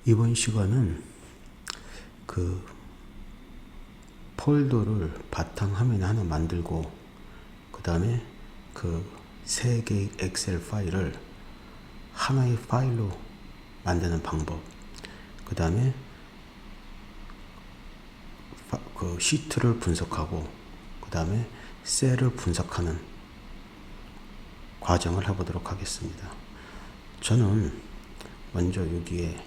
이번 시간은 그 폴더를 바탕화면에 하나 만들고 그 다음에 그 세 개의 엑셀 파일을 하나의 파일로 만드는 방법, 그 다음에 그 시트를 분석하고 그 다음에 셀을 분석하는 과정을 해보도록 하겠습니다. 저는 먼저 여기에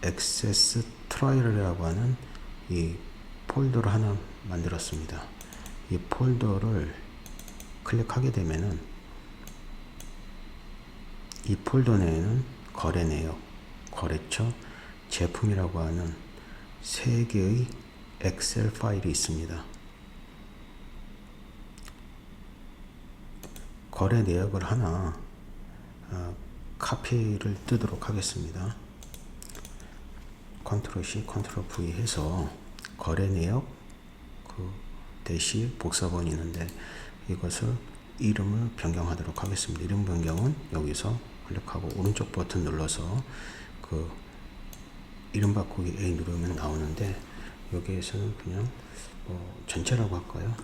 액세스 트라이얼이라고 하는 이 폴더를 하나 만들었습니다. 이 폴더를 클릭하게 되면은 이 폴더 내에는 거래 내역, 거래처, 제품이라고 하는 세 개의 엑셀 파일이 있습니다. 거래 내역을 하나 카피를 뜨도록 하겠습니다. 컨트롤 C, 컨트롤 V 해서 거래 내역 그 대시 복사본이 있는데 이것을 이름을 변경하도록 하겠습니다. 이름 변경은 여기서 클릭하고 오른쪽 버튼 눌러서 그 이름 바꾸기 A 누르면 나오는데 여기에서는 그냥 전체라고 할까요?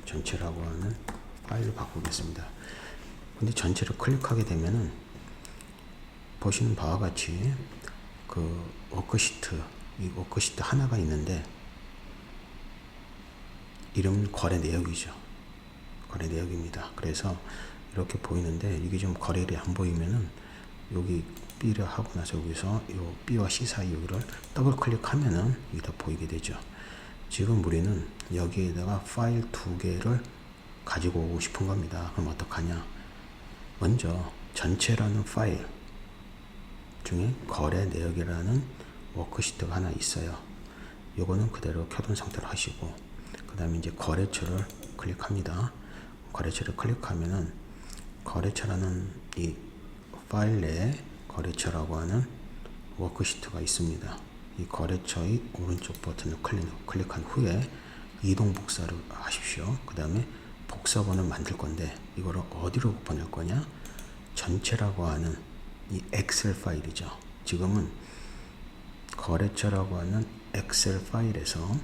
전체라고 하는 파일을 바꾸겠습니다. 근데 전체를 클릭하게 되면은 보시는 바와 같이 그 워크시트, 이 워크시트 하나가 있는데 이름은 거래 내역이죠. 거래 내역입니다. 그래서 이렇게 보이는데 이게 좀 거래일이 안 보이면은 여기 B를 하고 나서 여기서 요 B와 C 사이 여기를 더블 클릭하면은 이게 다 보이게 되죠. 지금 우리는 여기에다가 파일 두 개를 가지고 오고 싶은 겁니다. 그럼 어떡하냐? 먼저 전체라는 파일 중에 거래 내역이라는 워크시트가 하나 있어요. 요거는 그대로 켜둔 상태로 하시고 그 다음에 이제 거래처를 클릭합니다. 거래처를 클릭하면은 거래처라는 이 파일 내에 거래처라고 하는 워크시트가 있습니다. 이 거래처의 오른쪽 버튼을 클릭한 후에 이동 복사를 하십시오. 그 다음에 복사본을 만들 건데 이거를 어디로 보낼 거냐? 전체라고 하는 이 엑셀 파일이죠. 지금은 거래처라고 하는 엑셀 파일에서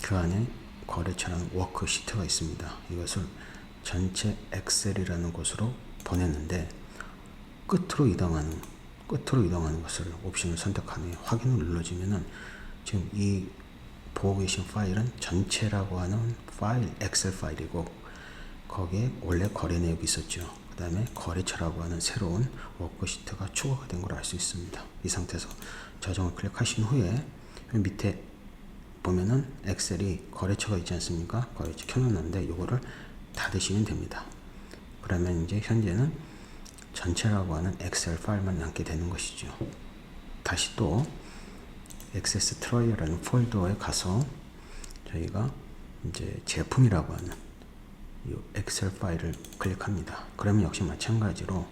그 안에 거래처라는 워크시트가 있습니다. 이것을 전체 엑셀이라는 곳으로 보냈는데 끝으로 이동하는 것을 옵션을 선택하는 확인을 눌러주면은 지금 이 보고 계신 파일은 전체라고 하는 파일, 엑셀 파일이고 거기에 원래 거래 내역이 있었죠. 그 다음에 거래처라고 하는 새로운 워크시트가 추가가 된 걸 알 수 있습니다. 이 상태에서 저장을 클릭하신 후에 밑에 보면은 엑셀이 거래처가 있지 않습니까? 거래처 켜놨는데 이거를 닫으시면 됩니다. 그러면 이제 현재는 전체라고 하는 엑셀 파일만 남게 되는 것이죠. 다시 또 액세스 트라이얼이라는 폴더에 가서 저희가 이제 제품이라고 하는 이 엑셀 파일을 클릭합니다. 그러면 역시 마찬가지로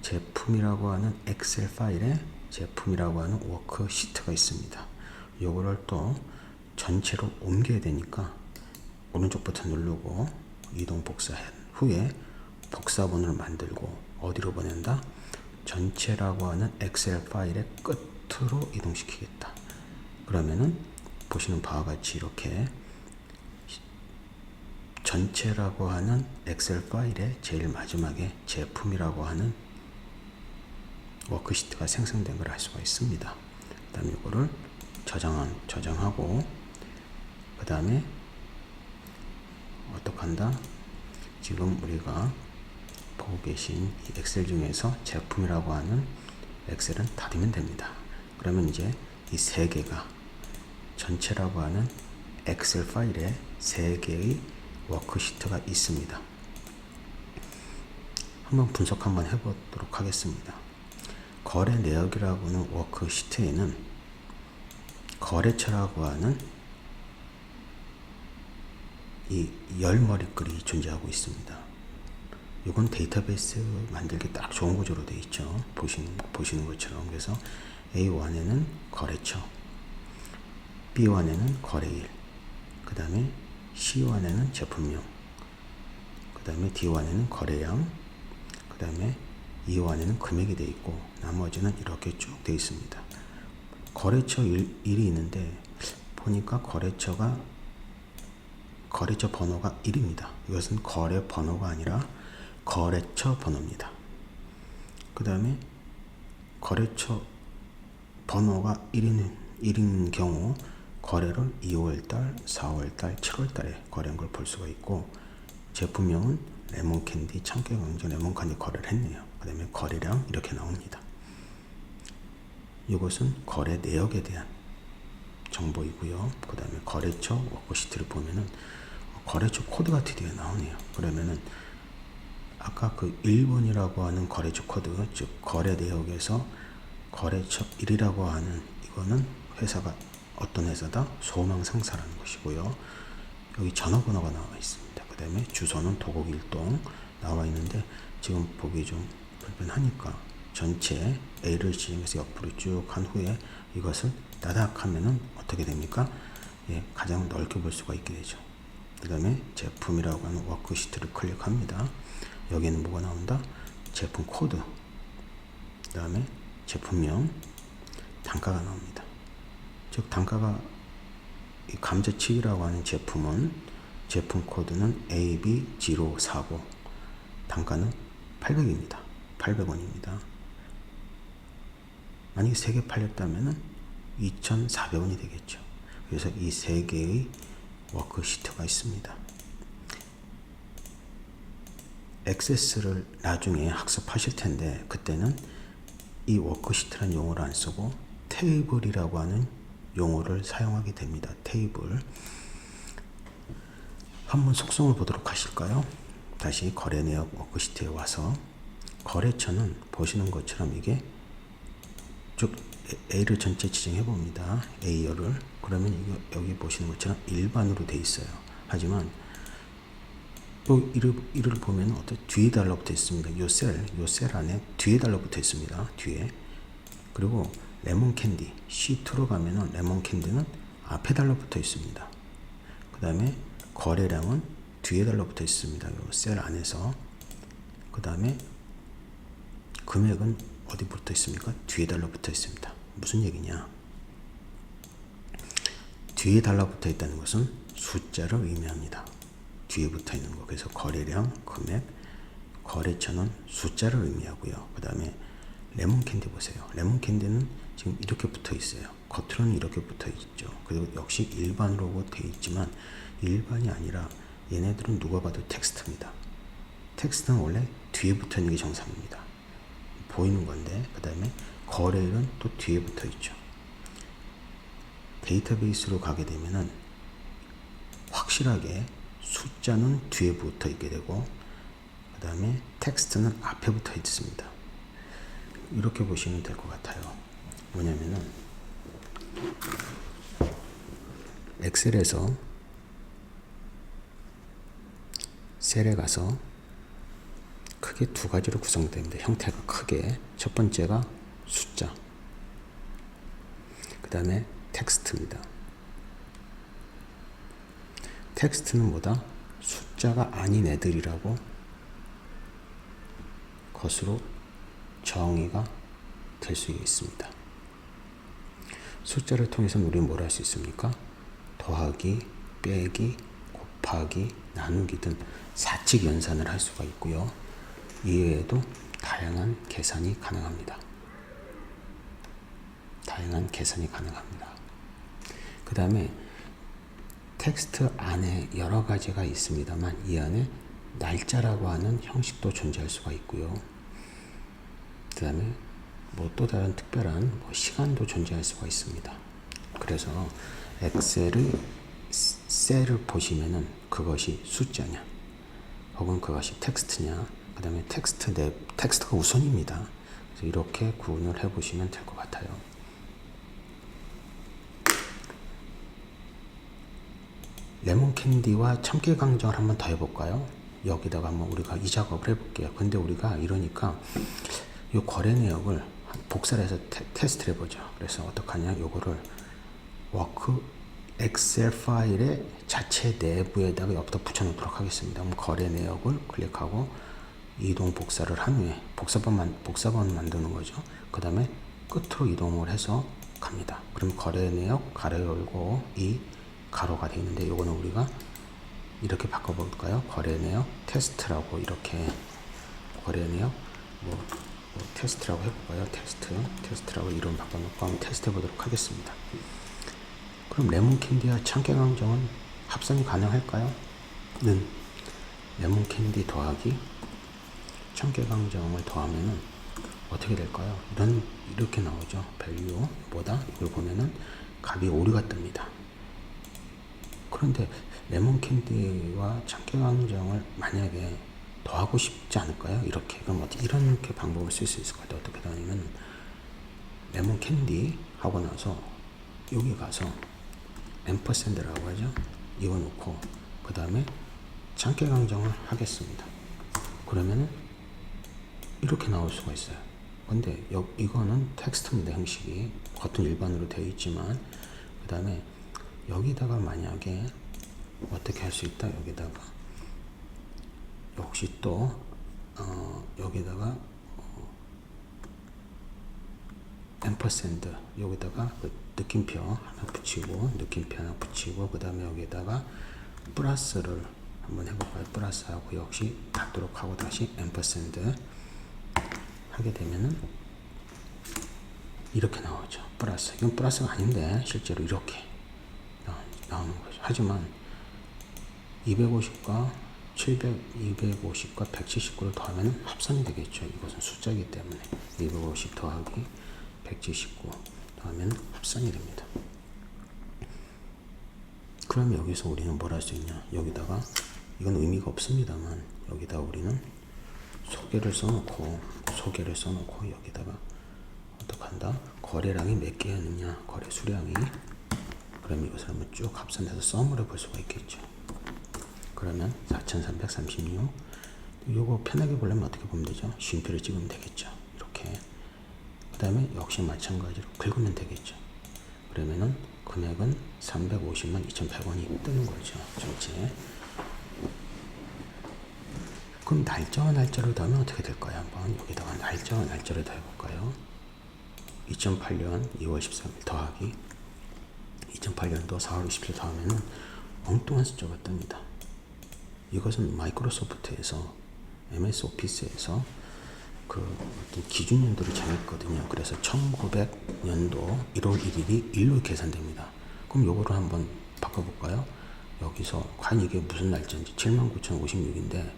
제품이라고 하는 엑셀 파일에 제품이라고 하는 워크시트가 있습니다. 요거를 또 전체로 옮겨야 되니까 오른쪽 버튼 누르고 이동 복사한 후에 복사본을 만들고 어디로 보낸다? 전체라고 하는 엑셀 파일의 끝으로 이동시키겠다. 그러면은 보시는 바와 같이 이렇게 전체라고 하는 엑셀 파일의 제일 마지막에 제품이라고 하는 워크시트가 생성된 걸 알 수가 있습니다. 그 다음에 이거를 저장하고 그 다음에 어떡한다? 지금 우리가 보고 계신 이 엑셀 중에서 제품이라고 하는 엑셀은 닫으면 됩니다. 그러면 이제 이 세 개가 전체라고 하는 엑셀 파일에 세 개의 워크시트가 있습니다. 한번 분석 한번 해보도록 하겠습니다. 거래 내역이라고 하는 워크시트에는 거래처라고 하는 이 열머리글이 존재하고 있습니다. 이건 데이터베이스 만들기 딱 좋은 구조로 되어 있죠. 보시는 것처럼. 그래서 A1에는 거래처, B1에는 거래일, 그 다음에 C1에는 제품명, 그 다음에 D1에는 거래량, 그 다음에 이 안에는 금액이 되어 있고 나머지는 이렇게 쭉 되어 있습니다. 거래처 일이 있는데 보니까 거래처 번호가 1입니다. 이것은 거래 번호가 아니라 거래처 번호입니다. 그 다음에 거래처 번호가 1인 경우 거래를 2월달, 4월달, 7월달에 거래한 걸 볼 수가 있고, 제품명은 레몬캔디, 참깨강정 레몬캔디 거래를 했네요. 그 다음에 거래량 이렇게 나옵니다. 이것은 거래 내역에 대한 정보이고요. 그 다음에 거래처 워크시트를 보면은 거래처 코드가 드디어 나오네요. 그러면은 아까 그 1번이라고 하는 거래처 코드, 즉 거래 내역에서 거래처 1이라고 하는 이거는 회사가 어떤 회사다? 소망상사라는 것이고요. 여기 전화번호가 나와 있습니다. 그 다음에 주소는 도곡일동 나와 있는데 지금 보기 좀 불편하니까 전체 A를 진행해서 옆으로 쭉 한 후에 이것을 따닥 하면은 어떻게 됩니까? 예, 가장 넓게 볼 수가 있게 되죠. 그 다음에 제품이라고 하는 워크시트를 클릭합니다. 여기에는 뭐가 나온다? 제품 코드, 그 다음에 제품명, 단가가 나옵니다. 즉 단가가 이 감자칩이라고 하는 제품은 제품 코드는 AB049, 단가는 800입니다. 800원입니다. 만약에 3개 팔렸다면 2,400원이 되겠죠. 그래서 이 3개의 워크시트가 있습니다. 액세스를 나중에 학습하실 텐데 그때는 이 워크시트라는 용어를 안 쓰고 테이블이라고 하는 용어를 사용하게 됩니다. 테이블. 한번 속성을 보도록 하실까요? 다시 거래 내역 워크시트에 와서 거래처는 보시는 것처럼 이게 쭉 A를 전체 지정해 봅니다. A열을. 그러면 이거 여기 보시는 것처럼 일반으로 돼 있어요. 하지만 또 이를 보면 어떤 뒤에 달라붙어 있습니다. 요 셀 안에 뒤에 달라붙어 있습니다. 뒤에. 그리고 레몬캔디 C2로 가면은 레몬캔디는 앞에 달라붙어 있습니다. 그 다음에 거래량은 뒤에 달라붙어 있습니다. 요 셀 안에서. 그 다음에 금액은 어디 붙어 있습니까? 뒤에 달라붙어 있습니다. 무슨 얘기냐? 뒤에 달라붙어 있다는 것은 숫자를 의미합니다. 뒤에 붙어 있는 거. 그래서 거래량, 금액, 거래처는 숫자를 의미하고요. 그 다음에 레몬캔디 보세요. 레몬캔디는 지금 이렇게 붙어 있어요. 겉으로는 이렇게 붙어 있죠. 그리고 역시 일반으로 되어 있지만 일반이 아니라 얘네들은 누가 봐도 텍스트입니다. 텍스트는 원래 뒤에 붙어 있는 게 정상입니다. 보이는 건데, 그 다음에 거래일은 또 뒤에 붙어 있죠. 데이터베이스로 가게 되면은 확실하게 숫자는 뒤에 붙어 있게 되고, 그 다음에 텍스트는 앞에 붙어 있습니다. 이렇게 보시면 될 것 같아요. 뭐냐면은 엑셀에서 셀에 가서 크게 두 가지로 구성됩니다. 형태가 크게. 첫 번째가 숫자, 그 다음에 텍스트입니다. 텍스트는 뭐다? 숫자가 아닌 애들이라고 것으로 정의가 될 수 있습니다. 숫자를 통해서 우리는 뭘 할 수 있습니까? 더하기, 빼기, 곱하기, 나누기 등 사칙 연산을 할 수가 있고요. 이외에도 다양한 계산이 가능합니다. 다양한 계산이 가능합니다. 그 다음에 텍스트 안에 여러 가지가 있습니다만 이 안에 날짜라고 하는 형식도 존재할 수가 있고요. 그 다음에 뭐 또 다른 특별한 시간도 존재할 수가 있습니다. 그래서 엑셀의 셀을 보시면은 그것이 숫자냐 혹은 그것이 텍스트냐, 그 다음에 텍스트가 우선입니다. 그래서 이렇게 구분을 해 보시면 될 것 같아요. 레몬캔디와 참깨강정을 한번 더 해볼까요? 여기다가 한번 우리가 이 작업을 해볼게요. 근데 우리가 이러니까 이 거래 내역을 복사를 해서 테스트를 해보죠. 그래서 어떡하냐, 요거를 엑셀 파일의 자체 내부에다가 여기다 붙여놓도록 하겠습니다. 그럼 거래 내역을 클릭하고 이동 복사를 한 후에 복사번 만드는 거죠. 그 다음에 끝으로 이동을 해서 갑니다. 그럼 거래 내역 가로 열고 이 가로가 되어 있는데 요거는 우리가 이렇게 바꿔볼까요? 거래 내역 테스트라고 이렇게 거래 내역 뭐 테스트라고 해볼까요? 테스트라고 이름 바꿔놓고 한번 테스트 해보도록 하겠습니다. 그럼 레몬캔디와 참깨강정은 합산이 가능할까요? 는 레몬캔디 더하기 참깨강정을 더하면은 어떻게 될까요? 이렇게 나오죠. 밸류 보다 이걸 보면은 값이 오류가 뜹니다. 그런데 레몬캔디와 참깨강정을 만약에 더하고 싶지 않을까요? 이렇게 그럼 이렇게 방법을 쓸 수 있을 것 같아요. 어떻게 하냐면 레몬캔디 하고 나서 여기 가서 앰퍼샌드라고 하죠. 이거 놓고 그 다음에 참깨강정을 하겠습니다. 그러면은 이렇게 나올 수가 있어요. 근데 이거는 텍스트입니다. 형식이 겉은 일반으로 되어 있지만 그 다음에 여기다가 만약에 어떻게 할 수 있다. 여기다가 역시 또 여기다가 앰퍼샌드 여기다가 그 느낌표 하나 붙이고 그 다음에 여기다가 플러스를 한번 해볼까요? 플러스하고 역시 닫도록 하고 다시 앰퍼샌드 하게 되면은 이렇게 나오죠. 플러스. 이건 플러스가 아닌데 실제로 이렇게 나오는 거죠. 하지만 250과 250과 179를 더하면 합산이 되겠죠. 이것은 숫자이기 때문에 250 더하기 179 더하면 합산이 됩니다. 그럼 여기서 우리는 뭘 할 수 있냐? 여기다가 이건 의미가 없습니다만 여기다 우리는 소개를 써놓고 여기다가 어떡한다? 거래량이 몇 개였느냐? 거래 수량이 그럼 이것을 한번 쭉 합산해서 썸을 해볼 수가 있겠죠. 그러면 4336 요거 편하게 보려면 어떻게 보면 되죠? 쉼표를 찍으면 되겠죠. 이렇게 그 다음에 역시 마찬가지로 긁으면 되겠죠. 그러면은 금액은 350만 2,100원이 뜨는 거죠. 전체. 그럼 날짜와 날짜를 더하면 어떻게 될까요? 한번 여기다가 날짜와 날짜를 더해볼까요? 2008년 2월 13일 더하기 2008년도 4월 20일 더하면은 엉뚱한 숫자가 뜹니다. 이것은 마이크로소프트에서 MS 오피스에서 그 어떤 기준연도를 정했거든요. 그래서 1900년도 1월 1일이 1로 계산됩니다. 그럼 요거를 한번 바꿔볼까요? 여기서 과연 이게 무슨 날짜인지 79,056인데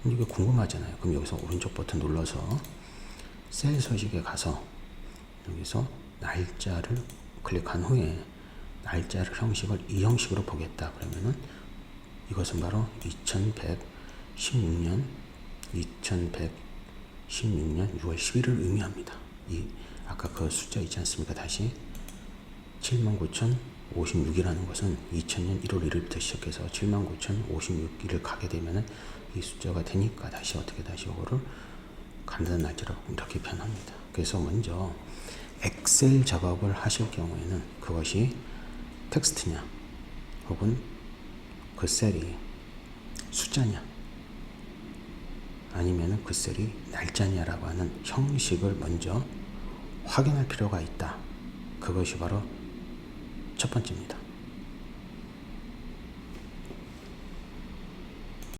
이게 궁금하잖아요. 그럼 여기서 오른쪽 버튼 눌러서 셀 서식에 가서 여기서 날짜를 클릭한 후에 날짜를 형식을 이 형식으로 보겠다. 그러면은 이것은 바로 2116년 6월 11일을 의미합니다. 이 아까 그 숫자 있지 않습니까? 다시 79,056이라는 것은 2000년 1월 1일부터 시작해서 79,056일을 가게 되면은 이 숫자가 되니까 다시 이거를 간단한 날짜라고 이렇게 표현합니다. 그래서 먼저 엑셀 작업을 하실 경우에는 그것이 텍스트냐 혹은 그 셀이 숫자냐 아니면 그 셀이 날짜냐라고 하는 형식을 먼저 확인할 필요가 있다. 그것이 바로 첫 번째입니다.